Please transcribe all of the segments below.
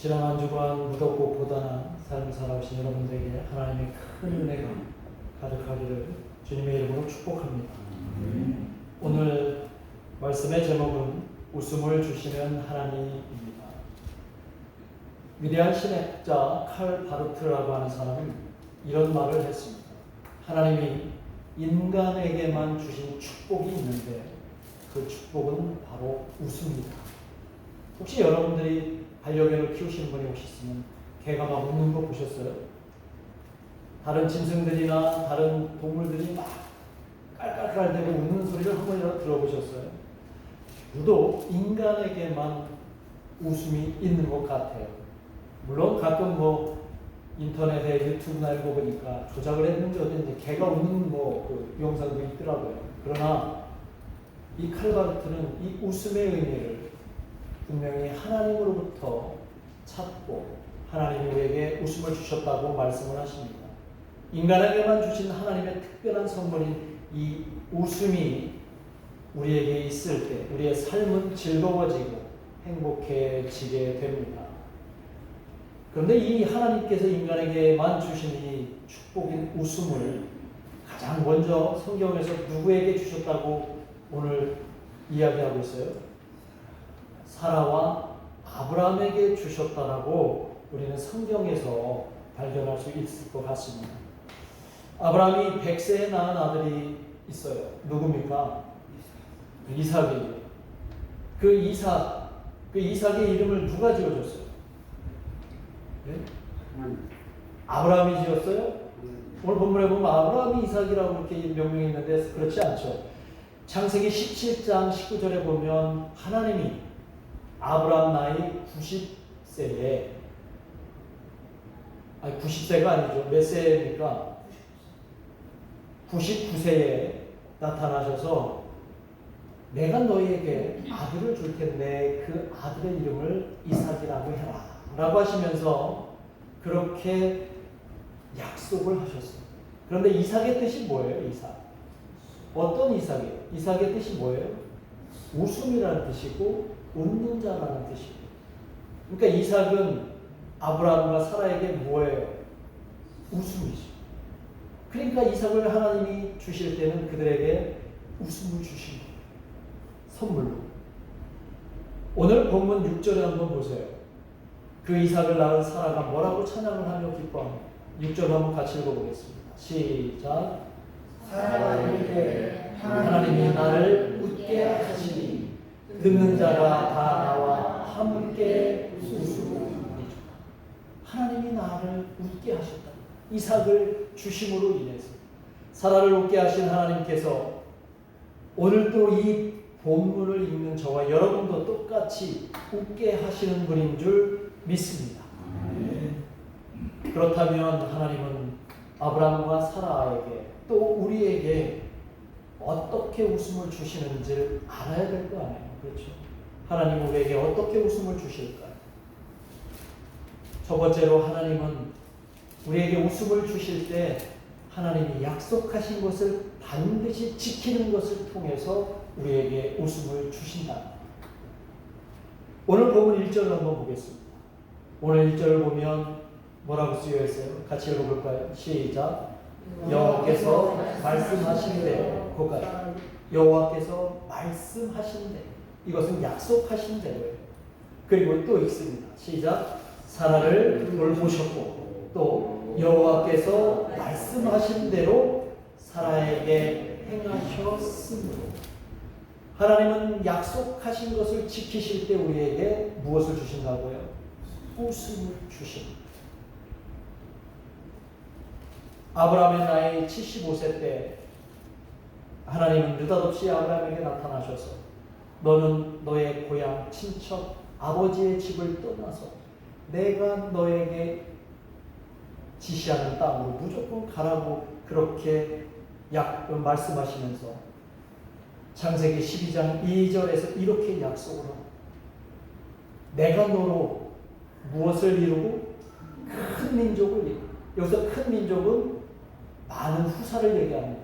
지난 한 주간 무덥고 고단한 삶을 살아오신 여러분들에게 하나님의 큰 은혜가 가득하기를 주님의 이름으로 축복합니다. 오늘 말씀의 제목은 웃음을 주시는 하나님입니다. 위대한 신학자 칼 바르트라고 하는 사람은 이런 말을 했습니다. 하나님이 인간에게만 주신 축복이 있는데 그 축복은 바로 웃음입니다. 혹시 여러분들이 반려견을 키우시는 분이 혹시 있으면 개가 막 웃는 거 보셨어요? 다른 짐승들이나 다른 동물들이 막 깔깔깔대고 웃는 소리를 한 번이라도 들어보셨어요? 유독 인간에게만 웃음이 있는 것 같아요. 물론 가끔 인터넷에 유튜브나 이런 거 보니까 조작을 했는지 어딘지 개가 웃는 그 영상도 있더라고요. 그러나 이 칼바르트는 이 웃음의 의미를 분명히 하나님으로부터 찾고 하나님이 우리에게 웃음을 주셨다고 말씀을 하십니다. 인간에게만 주신 하나님의 특별한 선물인 이 웃음이 우리에게 있을 때 우리의 삶은 즐거워지고 행복해지게 됩니다. 그런데 이 하나님께서 인간에게만 주신 이 축복인 웃음을 가장 먼저 성경에서 누구에게 주셨다고 오늘 이야기하고 있어요? 사라와 아브라함에게 주셨다라고 우리는 성경에서 발견할 수 있을 것 같습니다. 아브라함이 100세에 낳은 아들이 있어요. 누굽니까? 이삭이에요. 그 이삭의 이름을 누가 지어줬어요? 네? 아브라함이 지었어요? 오늘 본문에 보면 아브라함이 이삭이라고 이렇게 명명이 있는데 그렇지 않죠. 창세기 17장 19절에 보면 하나님이 아브라함 나이 90세에 90세가 아니죠. 몇 세입니까? 99세에 나타나셔서 내가 너희에게 아들을 줄 텐데 그 아들의 이름을 이삭이라고 해라 라고 하시면서 그렇게 약속을 하셨어요. 그런데 이삭의 뜻이 뭐예요? 이삭. 어떤 이삭이에요? 이삭의 뜻이 뭐예요? 웃음이라는 뜻이고 웃는 자라는 뜻이에요. 그러니까 이삭은 아브라함과 사라에게 뭐예요? 웃음이죠. 그러니까 이삭을 하나님이 주실 때는 그들에게 웃음을 주신 거예요. 선물로. 오늘 본문 6절에 한번 보세요. 그 이삭을 낳은 사라가 뭐라고 찬양을 하며 기뻐합니다. 6절 한번 같이 읽어보겠습니다. 시작. 하나님이 나를 웃게 하시니 듣는 자가 다 나와 함께 웃으리라. 하나님이 나를 웃게 하셨다. 이삭을 주심으로 인해서 사라를 웃게 하신 하나님께서 오늘도 이 본문을 읽는 저와 여러분도 똑같이 웃게 하시는 분인 줄 믿습니다. 그렇다면 하나님은 아브라함과 사라에게 또 우리에게 어떻게 웃음을 주시는지를 알아야 될 거 아니에요. 그렇죠? 하나님 우리에게 어떻게 웃음을 주실까요? 첫 번째로 하나님은 우리에게 웃음을 주실 때 하나님이 약속하신 것을 반드시 지키는 것을 통해서 우리에게 웃음을 주신다. 오늘 본문 1절을 한번 보겠습니다. 오늘 1절을 보면 뭐라고 쓰여 있어요? 같이 읽어볼까요? 시작. 여호와께서 말씀하시는데 거기까지. 여호와께서 말씀하시는데 이것은 약속하신 대로예요. 그리고 또 있습니다. 시작. 사라를 돌보셨고 또 여호와께서 말씀하신 대로 사라에게 행하셨으므로 하나님은 약속하신 것을 지키실 때 우리에게 무엇을 주신다고요? 웃음을 주십니다. 아브라함의 나이 75세 때 하나님은 느닷없이 아브라함에게 나타나셔서 너는 너의 고향 친척 아버지의 집을 떠나서 내가 너에게 지시하는 땅으로 무조건 가라고 그렇게 말씀하시면서 창세기 12장 2절에서 이렇게 약속을 합니다. 내가 너로 무엇을 이루고 큰 민족을 이루고 여기서 큰 민족은 많은 후사를 얘기합니다.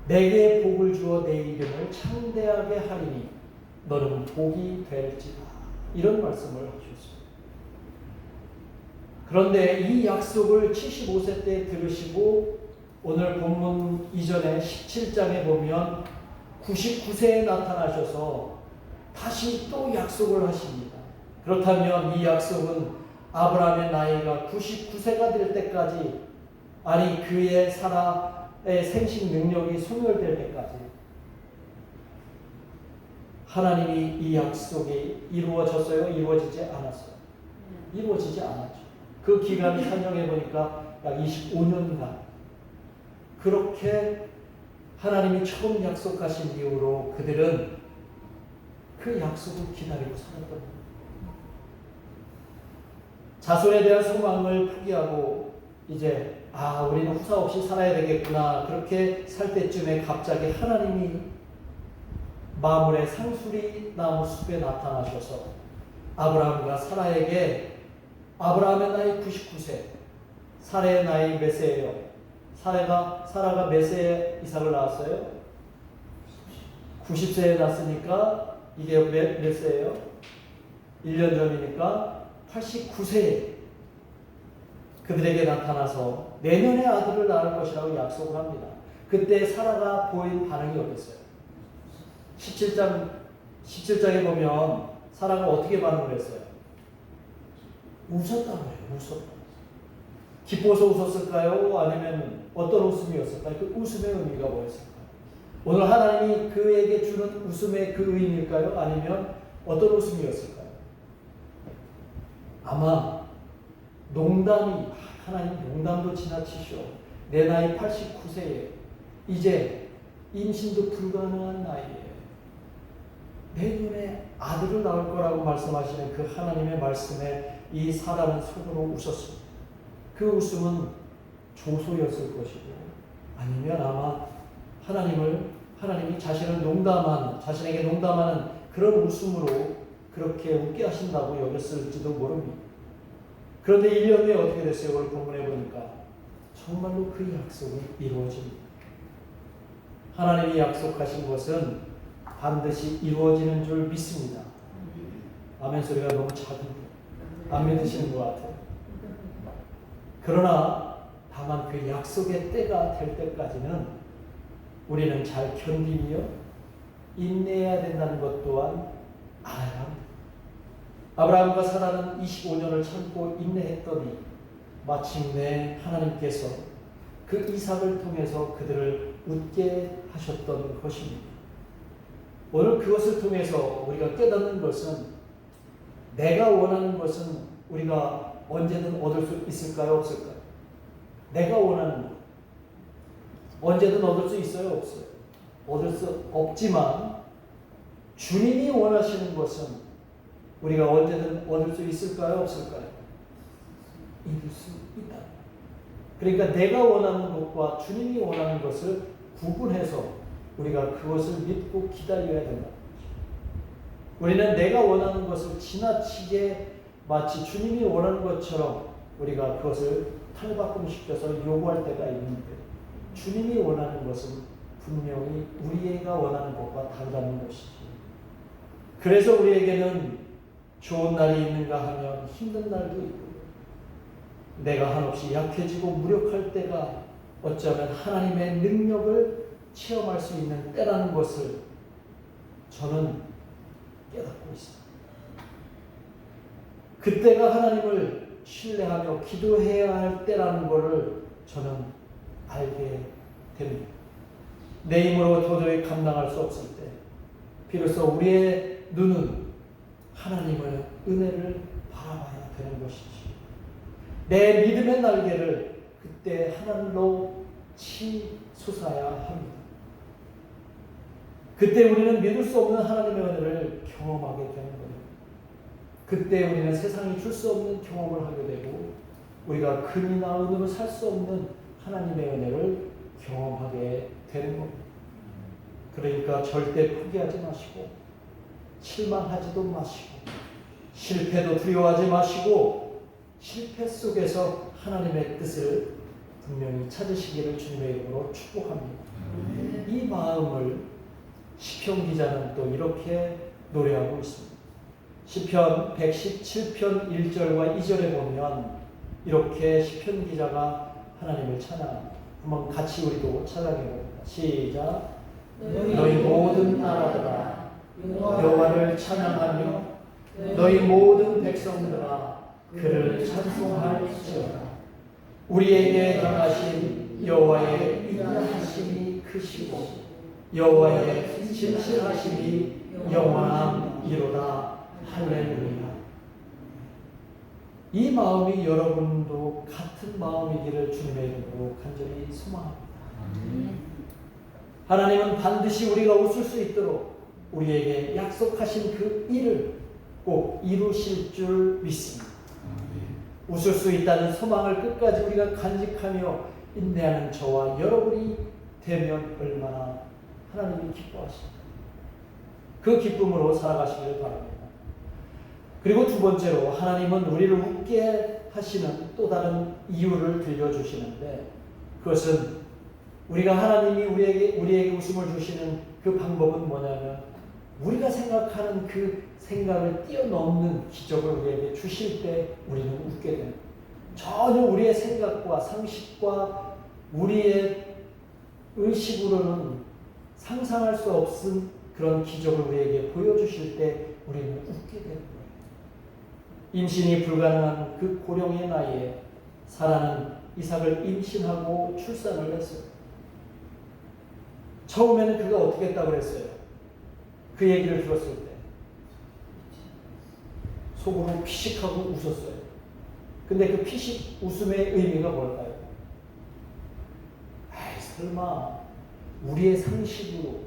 내게 복을 주어 내 이름을 창대하게 하리니 너는 복이 될지라. 이런 말씀을 하셨습니다. 그런데 이 약속을 75세 때 들으시고 오늘 본문 이전에 17장에 보면 99세에 나타나셔서 다시 또 약속을 하십니다. 그렇다면 이 약속은 아브라함의 나이가 99세가 될 때까지, 아니 그의 사라의 생식 능력이 소멸될 때까지 하나님이 이 약속이 이루어졌어요? 이루어지지 않았어요? 이루어지지 않았죠. 그 기간을 설명해 보니까 약 25년간 그렇게 하나님이 처음 약속하신 이후로 그들은 그 약속을 기다리고 살았던 거예요. 자손에 대한 소망을 포기하고 이제 우리는 후사 없이 살아야 되겠구나 그렇게 살 때쯤에 갑자기 하나님이 마물의 상수리 나무 숲에 나타나셔서 아브라함과 사라에게, 아브라함의 나이 99세, 사라의 나이 몇 세예요? 사라가 몇 세에 이삭을 낳았어요? 90세에 낳았으니까 이게 몇 세예요? 1년 전이니까 89세에 그들에게 나타나서 내년에 아들을 낳을 것이라고 약속을 합니다. 그때 사라가 보인 반응이 어땠어요? 17장에 보면 사라가 어떻게 반응을 했어요? 웃었다고 해요. 웃었다. 기뻐서 웃었을까요? 아니면 어떤 웃음이었을까요? 그 웃음의 의미가 뭐였을까요? 오늘 하나님이 그에게 주는 웃음의 그 의미일까요? 아니면 어떤 웃음이었을까요? 아마 농담이, 하나님 농담도 지나치시오. 내 나이 89세에 이제 임신도 불가능한 나이에 내년에 아들을 낳을 거라고 말씀하시는 그 하나님의 말씀에 이 사람은 속으로 웃었습니다. 그 웃음은 조소였을 것이고, 아니면 아마 하나님이 자신에게 농담하는 그런 웃음으로 그렇게 웃게 하신다고 여겼을지도 모릅니다. 그런데 1년 후에 어떻게 됐어요? 오늘 본문에 보니까 정말로 그 약속이 이루어집니다. 하나님이 약속하신 것은 반드시 이루어지는 줄 믿습니다. 아멘 소리가 너무 작은데 안 믿으시는 것 같아요. 그러나 다만 그 약속의 때가 될 때까지는 우리는 잘 견디며 인내해야 된다는 것 또한 알아야 합니다. 아브라함과 사라는 25년을 참고 인내했더니 마침내 하나님께서 그 이삭을 통해서 그들을 웃게 하셨던 것입니다. 오늘 그것을 통해서 우리가 깨닫는 것은, 내가 원하는 것은 우리가 언제든 얻을 수 있을까요? 없을까요? 내가 원하는 것 언제든 얻을 수 있어요? 없어요? 얻을 수 없지만 주님이 원하시는 것은 우리가 언제든 얻을 수 있을까요? 없을까요? 이룰 수 있다. 그러니까 내가 원하는 것과 주님이 원하는 것을 구분해서 우리가 그것을 믿고 기다려야 된다. 우리는 내가 원하는 것을 지나치게 마치 주님이 원하는 것처럼 우리가 그것을 탈바꿈시켜서 요구할 때가 있는데, 주님이 원하는 것은 분명히 우리가 원하는 것과 다르다는 것이지. 그래서 우리에게는 좋은 날이 있는가 하면 힘든 날도 있고, 내가 한없이 약해지고 무력할 때가 어쩌면 하나님의 능력을 체험할 수 있는 때라는 것을 저는 깨닫고 있습니다. 그때가 하나님을 신뢰하며 기도해야 할 때라는 것을 저는 알게 됩니다. 내 힘으로 도저히 감당할 수 없을 때 비로소 우리의 눈은 하나님의 은혜를 바라봐야 되는 것이지. 내 믿음의 날개를 그때 하늘로 치솟아야 합니다. 그때 우리는 믿을 수 없는 하나님의 은혜를 경험하게 되는 거예요. 그때 우리는 세상이 줄 수 없는 경험을 하게 되고, 우리가 금이나 은으로 살 수 없는 하나님의 은혜를 경험하게 되는 겁니다. 그러니까 절대 포기하지 마시고, 실망하지도 마시고, 실패도 두려워하지 마시고, 실패 속에서 하나님의 뜻을 분명히 찾으시기를 주님의 이름으로 축복합니다. 이 마음을 시편 기자는 또 이렇게 노래하고 있습니다. 시편 117편 1절과 2절에 보면 이렇게 시편 기자가 하나님을 찬양합니다. 한번 같이 우리도 찬양해 봅니다. 시작. 너희 모든 나라들아 여호와를 찬양하며 너희 모든 백성들아 그를 찬송할지어다. 우리에게 행하신 여호와의 인자하심이 크시고 여호와의 진실하심이 영원함이로다. 할렐루야. 이 마음이 여러분도 같은 마음이기를 주님의 이름으로 간절히 소망합니다. 하나님은 반드시 우리가 웃을 수 있도록 우리에게 약속하신 그 일을 꼭 이루실 줄 믿습니다. 웃을 수 있다는 소망을 끝까지 우리가 간직하며 인내하는 저와 여러분이 되면 얼마나 하나님이 기뻐하십니까? 그 기쁨으로 살아가시기를 바랍니다. 그리고 두 번째로 하나님은 우리를 웃게 하시는 또 다른 이유를 들려주시는데 그것은 우리가 하나님이 우리에게 웃음을 주시는 그 방법은 뭐냐면 우리가 생각하는 그 생각을 뛰어넘는 기적을 우리에게 주실 때 우리는 웃게 됩니다. 전혀 우리의 생각과 상식과 우리의 의식으로는 상상할 수 없은 그런 기적을 우리에게 보여주실 때 우리는 웃게 되는 거예요. 임신이 불가능한 그 고령의 나이에 사라는 이삭을 임신하고 출산을 했어요. 처음에는 그가 어떻게 했다고 그랬어요? 그 얘기를 들었을 때 속으로 피식하고 웃었어요. 근데 그 피식 웃음의 의미가 뭘까요? 아이 설마 우리의 상식으로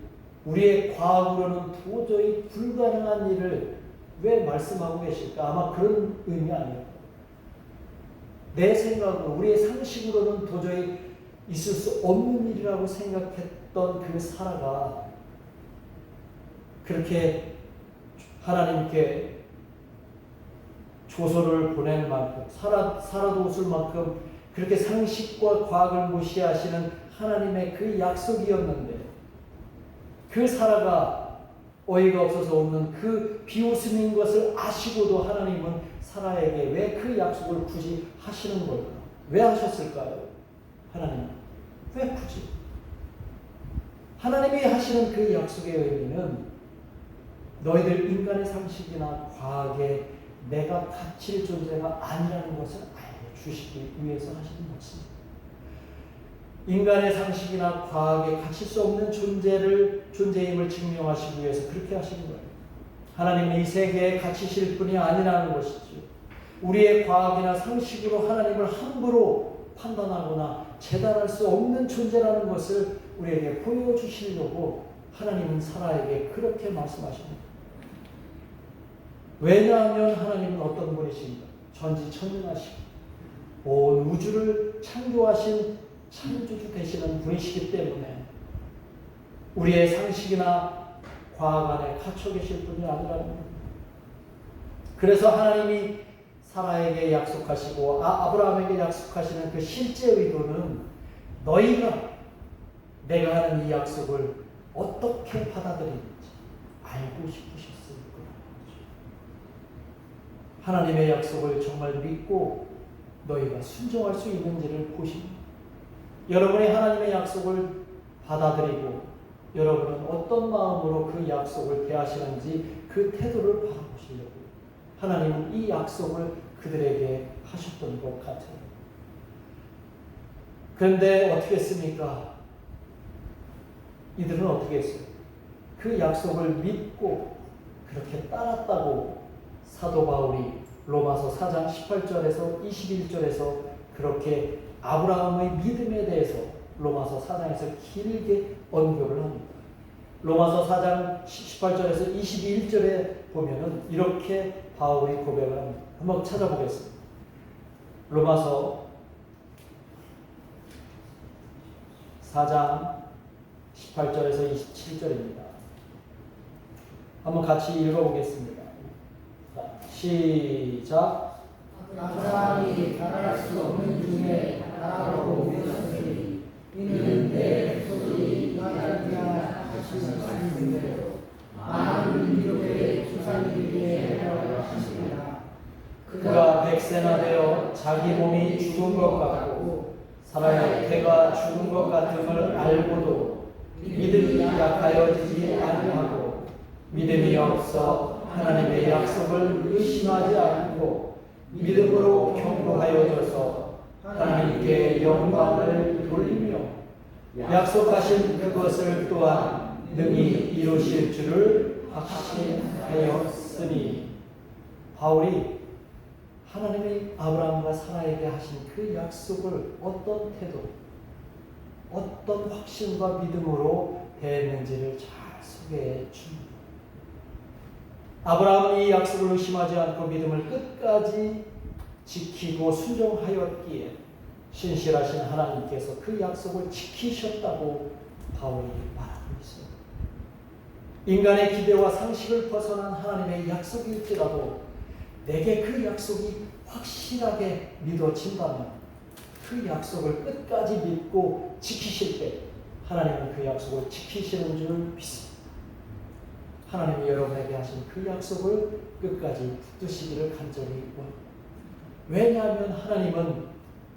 우리의 과학으로는 도저히 불가능한 일을 왜 말씀하고 계실까? 아마 그런 의미 아니에요. 내 생각으로 우리의 상식으로는 도저히 있을 수 없는 일이라고 생각했던 그 사라가 그렇게 하나님께 조서를 보낼 만큼 사라도 웃을 만큼 그렇게 상식과 과학을 무시하시는 하나님의 그 약속이었는데 그 사라가 어이가 없어서 웃는 그 비웃음인 것을 아시고도 하나님은 사라에게 왜 그 약속을 굳이 하시는 걸까? 왜 하셨을까요? 하나님 왜 굳이? 하나님이 하시는 그 약속의 의미는 너희들 인간의 상식이나 과학에 내가 갇힐 존재가 아니라는 것을 알고 주시기 위해서 하시는 것입니다. 인간의 상식이나 과학에 갇힐 수 없는 존재임을 증명하시기 위해서 그렇게 하시는 거예요. 하나님은 이 세계에 갇히실 분이 아니라는 것이죠. 우리의 과학이나 상식으로 하나님을 함부로 판단하거나 재단할 수 없는 존재라는 것을 우리에게 보여주시려고 하나님은 사라에게 그렇게 말씀하십니다. 왜냐하면 하나님은 어떤 분이십니까? 전지천능하시고 온 우주를 창조하신 창조주 되시는 분이시기 때문에 우리의 상식이나 과학 안에 갇혀 계실 분이 아니라는 겁니다. 그래서 하나님이 사라에게 약속하시고 아브라함에게 약속하시는 그 실제 의도는 너희가 내가 하는 이 약속을 어떻게 받아들이는지 알고 싶으셨을 거예요. 하나님의 약속을 정말 믿고 너희가 순종할 수 있는지를 보십니다. 여러분이 하나님의 약속을 받아들이고 여러분은 어떤 마음으로 그 약속을 대하시는지 그 태도를 바라보시려고 하나님은 이 약속을 그들에게 하셨던 것 같아요. 그런데 어떻게 했습니까? 이들은 어떻게 했어요? 그 약속을 믿고 그렇게 따랐다고 사도 바울이 로마서 4장 18절에서 21절에서 그렇게 아브라함의 믿음에 대해서 로마서 4장에서 길게 언급을 합니다. 로마서 4장 18절에서 21절에 보면은 이렇게 바울이 고백을 합니다. 한번 찾아보겠습니다. 로마서 4장 18절에서 27절입니다. 한번 같이 읽어보겠습니다. 시작. 아브라함이 바랄 수 없는 중에 바라고 오셨으니 이는 내 소리 말하기야 하시는 말씀대로 많은 민족의 조상이 되게 하려 하시니라. 그가 백세나 되어 자기 몸이 죽은 것 같고 사람의 태가 죽은 것 같음을 알고도 믿음이 약하여지지 아니하고 믿음이 없어 하나님의 약속을 의심하지 않고 믿음으로 경고하여져서 하나님께 영광을 돌리며 약속하신 그것을 또한 능히 이루실 줄을 확신하였으니. 바울이 하나님의 아브라함과 사라에게 하신 그 약속을 어떤 태도, 어떤 확신과 믿음으로 대했는지를 잘 소개해 줍니다. 아브라함은 이 약속을 의심하지 않고 믿음을 끝까지 지키고 순종하였기에 신실하신 하나님께서 그 약속을 지키셨다고 바울이 말하고 있습니다. 인간의 기대와 상식을 벗어난 하나님의 약속일지라도 내게 그 약속이 확실하게 믿어진다면 그 약속을 끝까지 믿고 지키실 때 하나님은 그 약속을 지키시는 줄 믿습니다. 하나님이 여러분에게 하신 그 약속을 끝까지 붙드시기를 간절히 원합니다. 왜냐하면 하나님은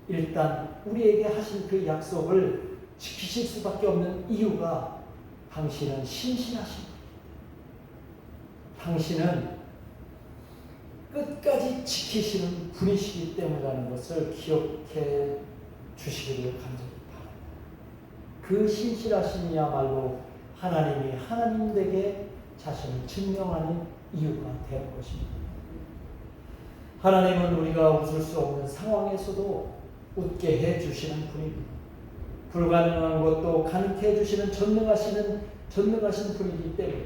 일단 우리에게 하신 그 약속을 지키실 수밖에 없는 이유가 당신은 신실하십니다. 당신은 끝까지 지키시는 분이시기 때문이라는 것을 기억해 주시기를 간절히 바랍니다. 그 신실하심이야말로 하나님이 하나님에게 자신을 증명하는 이유가 될 것입니다. 하나님은 우리가 웃을 수 없는 상황에서도 웃게 해 주시는 분입니다. 불가능한 것도 가능케 해 주시는 전능하신 분이기 때문에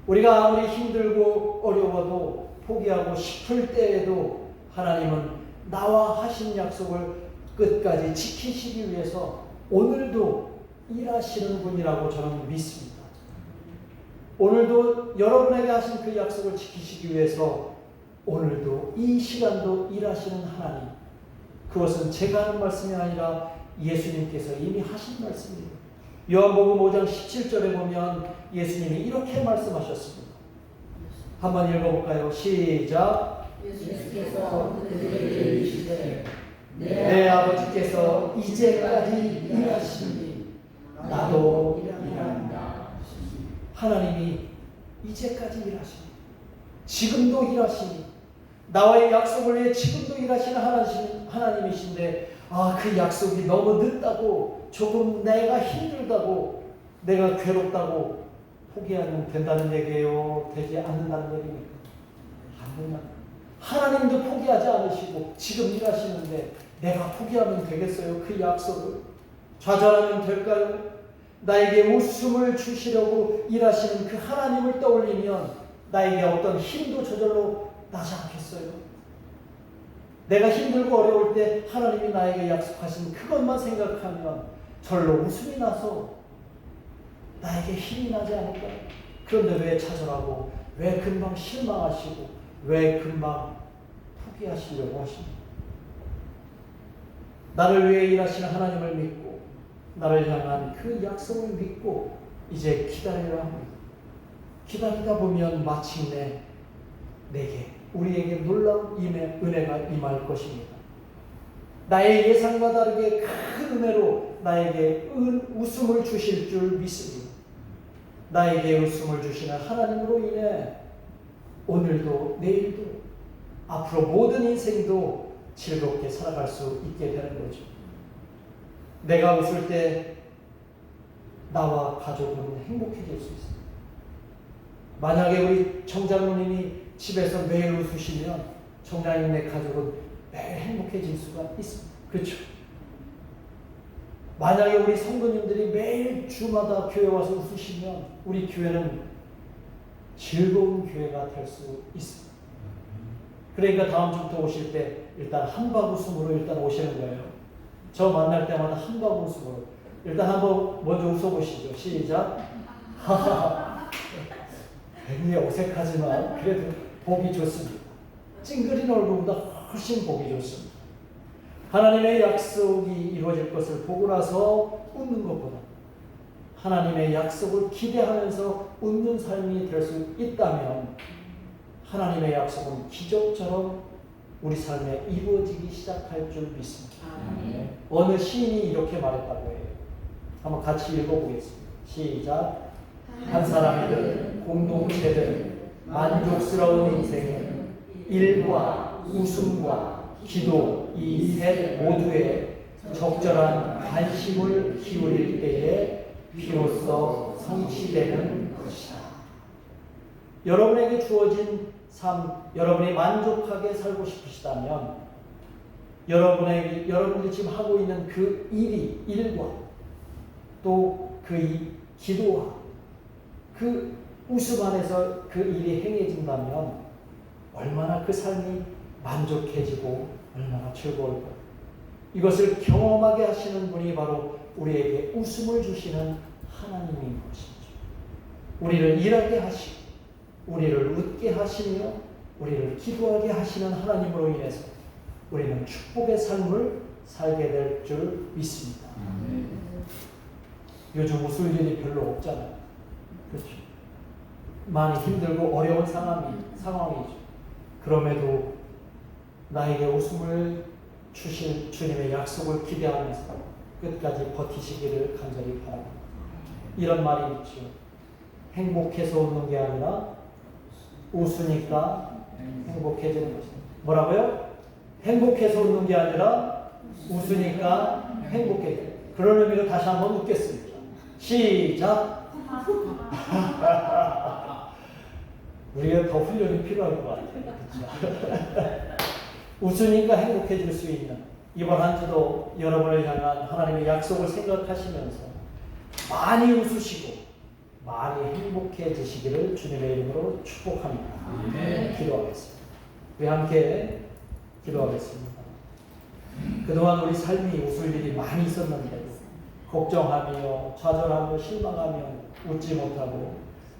우리가 아무리 힘들고 어려워도 포기하고 싶을 때에도 하나님은 나와 하신 약속을 끝까지 지키시기 위해서 오늘도 일하시는 분이라고 저는 믿습니다. 오늘도 여러분에게 하신 그 약속을 지키시기 위해서 오늘도 이 시간도 일하시는 하나님, 그것은 제가 하는 말씀이 아니라 예수님께서 이미 하신 말씀입니다. 요한복음 5장 17절에 보면 예수님이 이렇게 말씀하셨습니다. 한번 읽어볼까요? 시작. 예수께서 그들에게 이르시되 내 아버지께서 이제까지 일하시니 나도 일한다. 하나님이 이제까지 일하시니 지금도 일하시니 나와의 약속을 위해 지금도 일하시는 하나님이신데 그 약속이 너무 늦다고 조금 내가 힘들다고 내가 괴롭다고 포기하면 된다는 얘기예요? 되지 않는다는 얘기입니까? 아니요. 하나님도 포기하지 않으시고 지금 일하시는데 내가 포기하면 되겠어요? 그 약속을 좌절하면 될까요? 나에게 웃음을 주시려고 일하시는 그 하나님을 떠올리면 나에게 어떤 힘도 저절로 나지 않겠어요? 내가 힘들고 어려울 때 하나님이 나에게 약속하신 그것만 생각하면 절로 웃음이 나서 나에게 힘이 나지 않을까요? 그런데 왜 좌절하고 왜 금방 실망하시고 왜 금방 포기하시려고 하십니까? 나를 위해 일하시는 하나님을 믿고 나를 향한 그 약속을 믿고 이제 기다려야 합니다. 기다리다 보면 마침내 우리에게 놀라운 은혜가 임할 것입니다. 나의 예상과 다르게 큰 은혜로 나에게 웃음을 주실 줄 믿습니다. 나에게 웃음을 주시는 하나님으로 인해 오늘도 내일도 앞으로 모든 인생도 즐겁게 살아갈 수 있게 되는 거죠. 내가 웃을 때 나와 가족은 행복해질 수 있습니다. 만약에 우리 정장모님이 집에서 매일 웃으시면 정장님의 가족은 매일 행복해질 수가 있습니다. 그렇죠? 만약에 우리 성도님들이 매일 주마다 교회 와서 웃으시면 우리 교회는 즐거운 교회가 될 수 있습니다. 그러니까 다음 주부터 오실 때 일단 한박 웃음으로 일단 오시는 거예요. 저 만날 때마다 한박 웃음으로 일단 한번 먼저 웃어보시죠. 시작. 굉장히 어색하지만 그래도 보기 좋습니다. 찡그린 얼굴보다 훨씬 보기 좋습니다. 하나님의 약속이 이루어질 것을 보고 나서 웃는 것보다 하나님의 약속을 기대하면서 웃는 삶이 될 수 있다면 하나님의 약속은 기적처럼 우리 삶에 이루어지기 시작할 줄 믿습니다. 아멘. 어느 시인이 이렇게 말했다고 해요. 한번 같이 읽어보겠습니다. 시작. 한 사람이든 공동체든 만족스러운 인생은 일과 웃음과 기도 이 셋 모두에 적절한 관심을 기울일 때에 비로소 성취되는 것이다. 여러분에게 주어진 삶, 여러분이 만족하게 살고 싶으시다면 여러분들이 지금 하고 있는 그 일과 또 그 기도와 그 웃음 안에서 그 일이 행해진다면 얼마나 그 삶이 만족해지고 얼마나 즐거울까. 이것을 경험하게 하시는 분이 바로 우리에게 웃음을 주시는 하나님인 것이죠. 우리를 일하게 하시고 우리를 웃게 하시며 우리를 기도하게 하시는 하나님으로 인해서 우리는 축복의 삶을 살게 될 줄 믿습니다. 요즘 웃을 일이 별로 없잖아요. 그렇죠. 많이 힘들고 어려운 상황이죠. 그럼에도 나에게 웃음을 주실 주님의 약속을 기대하면서 끝까지 버티시기를 간절히 바랍니다. 이런 말이 있죠. 행복해서 웃는 게 아니라 웃으니까 행복해지는 것입니다. 뭐라고요? 행복해서 웃는 게 아니라 웃으니까 행복해져요. 그런 의미로 다시 한번 웃겠습니다. 시작. 우리가 더 훈련이 필요할 것 같아요. 그렇죠? 웃으니까 행복해질 수 있는 이번 한 주도 여러분을 향한 하나님의 약속을 생각하시면서 많이 웃으시고 많이 행복해지시기를 주님의 이름으로 축복합니다. 기도하겠습니다. 우리 함께 기도하겠습니다. 그동안 우리 삶이 웃을 일이 많이 있었는데도 걱정하며 좌절하며 실망하며 웃지 못하고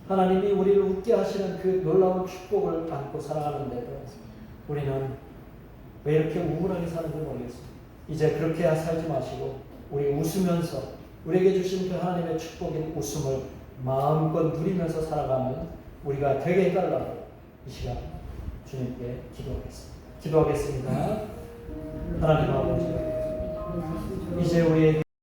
하나님이 우리를 웃게 하시는 그 놀라운 축복을 안고 살아가는데도 우리는 왜 이렇게 우울하게 사는지 모르겠습니다. 이제 그렇게 살지 마시고 우리 웃으면서 우리에게 주신 그 하나님의 축복인 웃음을 마음껏 누리면서 살아가는 우리가 되게 해달라고 이 시간 주님께 기도하겠습니다. 하나님 아버지, 이제 우리에게